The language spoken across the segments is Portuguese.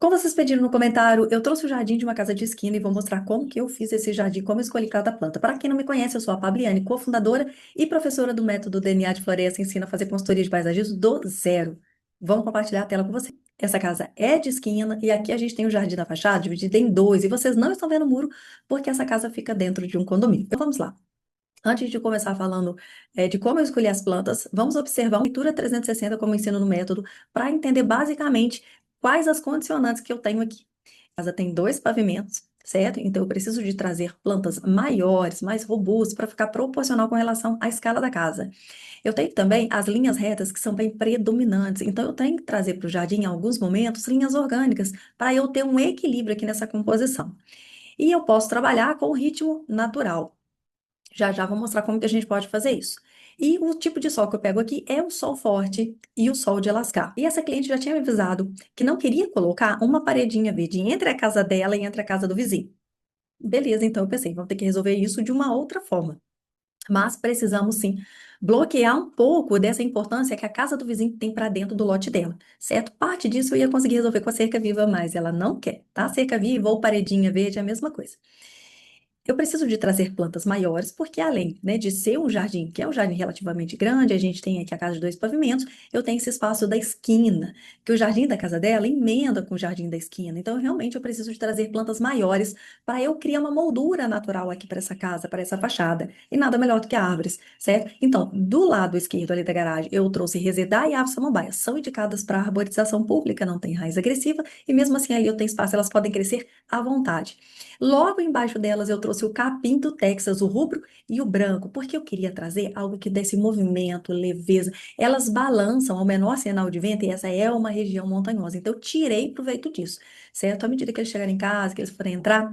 Como vocês pediram no comentário, eu trouxe o jardim de uma casa de esquina e vou mostrar como que eu fiz esse jardim, como eu escolhi cada planta. Para quem não me conhece, eu sou a Fabiane, cofundadora e professora do método DNA de Floresta, ensino a fazer consultoria de paisagismo do zero. Vamos compartilhar a tela com você. Essa casa é de esquina e aqui a gente tem o jardim da fachada dividido em dois e vocês não estão vendo o muro porque essa casa fica dentro de um condomínio. Então vamos lá. Antes de começar falando de como eu escolhi as plantas, vamos observar uma leitura 360 como eu ensino no método, para entender basicamente quais as condicionantes que eu tenho aqui. A casa tem dois pavimentos, certo? Então eu preciso de trazer plantas maiores, mais robustas, para ficar proporcional com relação à escala da casa. Eu tenho também as linhas retas que são bem predominantes, então eu tenho que trazer para o jardim, em alguns momentos, linhas orgânicas, para eu ter um equilíbrio aqui nessa composição. E eu posso trabalhar com o ritmo natural. Já já vou mostrar como que a gente pode fazer isso. E o tipo de sol que eu pego aqui é o sol forte e o sol de lascar. E essa cliente já tinha me avisado que não queria colocar uma paredinha verde entre a casa dela e entre a casa do vizinho. Beleza, então eu pensei, vamos ter que resolver isso de uma outra forma. Mas precisamos sim bloquear um pouco dessa importância que a casa do vizinho tem para dentro do lote dela, certo? Parte disso eu ia conseguir resolver com a cerca viva, mas ela não quer, tá? Cerca viva ou paredinha verde é a mesma coisa. Eu preciso de trazer plantas maiores, porque além, né, de ser um jardim, que é um jardim relativamente grande, a gente tem aqui a casa de dois pavimentos, eu tenho esse espaço da esquina, que o jardim da casa dela emenda com o jardim da esquina. Então, realmente, eu preciso de trazer plantas maiores para eu criar uma moldura natural aqui para essa casa, para essa fachada. E nada melhor do que árvores, certo? Então, do lado esquerdo ali da garagem, eu trouxe resedar e ave samambaia. São indicadas para arborização pública, não tem raiz agressiva, e mesmo assim ali eu tenho espaço, elas podem crescer à vontade. Logo embaixo delas eu trouxe o capim do Texas, o rubro e o branco, porque eu queria trazer algo que desse movimento, leveza. Elas balançam ao menor sinal de vento e essa é uma região montanhosa. Então eu tirei proveito disso, certo? À medida que eles chegarem em casa, que eles forem entrar,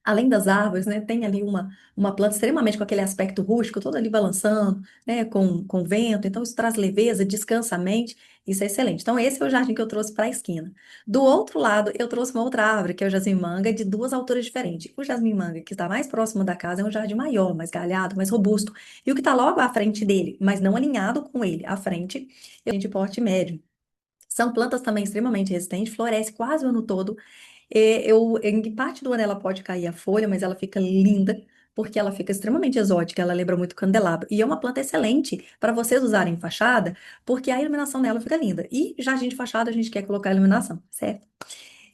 além das árvores, né, tem ali uma planta extremamente com aquele aspecto rústico, todo ali balançando, né, com vento. Então isso traz leveza, descansa a mente. Isso é excelente. Então, esse é o jardim que eu trouxe para a esquina. Do outro lado, eu trouxe uma outra árvore, que é o jasmim-manga, de duas alturas diferentes. O jasmim-manga, que está mais próximo da casa, é um jardim maior, mais galhado, mais robusto. E o que está logo à frente dele, mas não alinhado com ele, à frente, é de porte médio. São plantas também extremamente resistentes, floresce quase o ano todo. Em parte do ano ela pode cair a folha, mas ela fica linda, porque ela fica extremamente exótica, ela lembra muito candelabro. E é uma planta excelente para vocês usarem em fachada, porque a iluminação dela fica linda. E jardim de fachada a gente quer colocar iluminação, certo?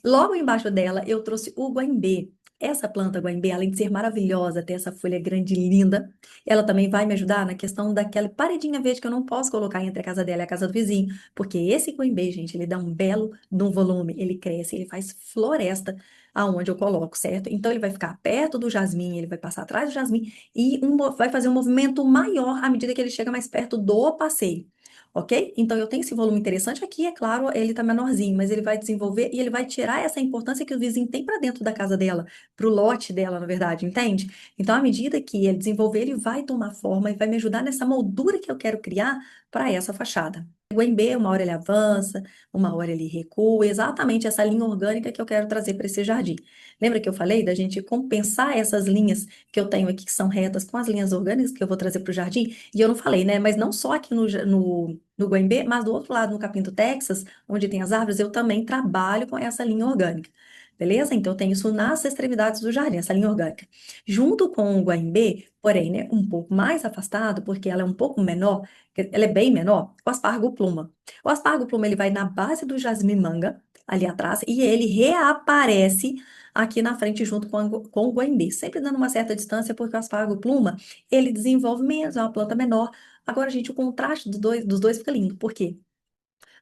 Logo embaixo dela, eu trouxe o guaimbê. Essa planta guaimbê, além de ser maravilhosa, ter essa folha grande e linda, ela também vai me ajudar na questão daquela paredinha verde que eu não posso colocar entre a casa dela e a casa do vizinho, porque esse guaimbê, gente, ele dá um belo de um volume, ele cresce, ele faz floresta aonde eu coloco, certo? Então ele vai ficar perto do jasmim, ele vai passar atrás do jasmim e vai fazer um movimento maior à medida que ele chega mais perto do passeio. Ok? Então eu tenho esse volume interessante aqui, é claro, ele tá menorzinho, mas ele vai desenvolver e ele vai tirar essa importância que o vizinho tem para dentro da casa dela, para o lote dela, na verdade, entende? Então, à medida que ele desenvolver, ele vai tomar forma e vai me ajudar nessa moldura que eu quero criar para essa fachada. O MB, uma hora ele avança, uma hora ele recua, exatamente essa linha orgânica que eu quero trazer para esse jardim. Lembra que eu falei da gente compensar essas linhas que eu tenho aqui, que são retas, com as linhas orgânicas que eu vou trazer para o jardim? E eu não falei, né? Mas não só aqui no Guaimbê, mas do outro lado, no Capim do Texas, onde tem as árvores, eu também trabalho com essa linha orgânica. Beleza? Então, eu tenho isso nas extremidades do jardim, essa linha orgânica. Junto com o Guaimbê, porém, né, um pouco mais afastado, porque ela é um pouco menor, ela é bem menor, o aspargo pluma. O aspargo pluma, ele vai na base do jasmim-manga, ali atrás, e ele reaparece aqui na frente junto com o Guaimbê, sempre dando uma certa distância, porque o aspargo pluma, ele desenvolve menos, é uma planta menor. Agora, gente, o contraste dos dois fica lindo. Por quê?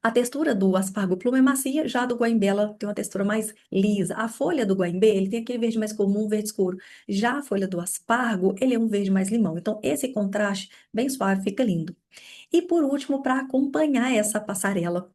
A textura do aspargo pluma é macia, já a do guaimbê ela tem uma textura mais lisa. A folha do guaimbê, ele tem aquele verde mais comum, um verde escuro. Já a folha do aspargo, ele é um verde mais limão. Então, esse contraste bem suave fica lindo. E por último, para acompanhar essa passarela,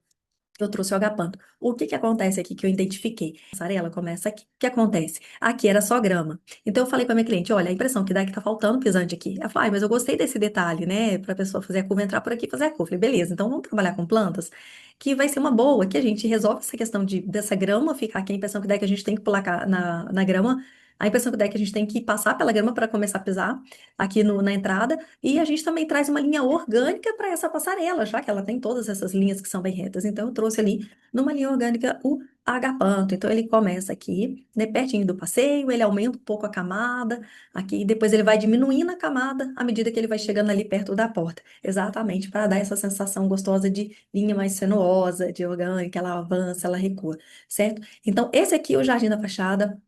eu trouxe o agapanto. O que que acontece aqui que eu identifiquei? A passarela começa aqui. O que acontece? Aqui era só grama. Então eu falei para minha cliente, olha, a impressão que dá é que tá faltando pisante aqui. Ela falou, ai, mas eu gostei desse detalhe, né? Para a pessoa fazer a curva, entrar por aqui e fazer a curva. Eu falei, beleza, então vamos trabalhar com plantas, que vai ser uma boa, que a gente resolve essa questão dessa grama ficar aqui, a impressão que dá é que a gente tem que pular na grama A impressão que dá é que a gente tem que passar pela grama para começar a pisar aqui na entrada. E a gente também traz uma linha orgânica para essa passarela, já que ela tem todas essas linhas que são bem retas. Então, eu trouxe ali numa linha orgânica o agapanto. Então, ele começa aqui, né, pertinho do passeio, ele aumenta um pouco a camada aqui, e depois ele vai diminuindo a camada à medida que ele vai chegando ali perto da porta. Exatamente, para dar essa sensação gostosa de linha mais sinuosa, de orgânica, ela avança, ela recua, certo? Então, esse aqui é o Jardim da Fachada.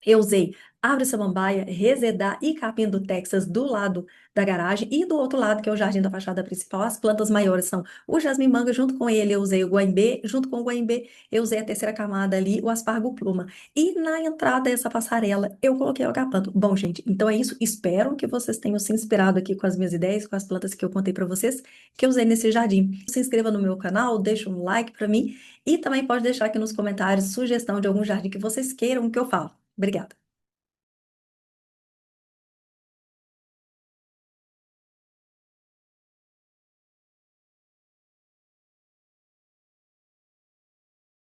Eu usei árvore samambaia, resedar e capim do Texas do lado da garagem e do outro lado, que é o jardim da fachada principal. As plantas maiores são o jasmim-manga, junto com ele eu usei o guaimbê, junto com o guaimbê eu usei a terceira camada ali, o aspargo pluma. E na entrada dessa passarela eu coloquei o agapanto. Bom, gente, então é isso. Espero que vocês tenham se inspirado aqui com as minhas ideias, com as plantas que eu contei para vocês, que eu usei nesse jardim. Se inscreva no meu canal, deixa um like para mim e também pode deixar aqui nos comentários sugestão de algum jardim que vocês queiram que eu fale. Obrigada.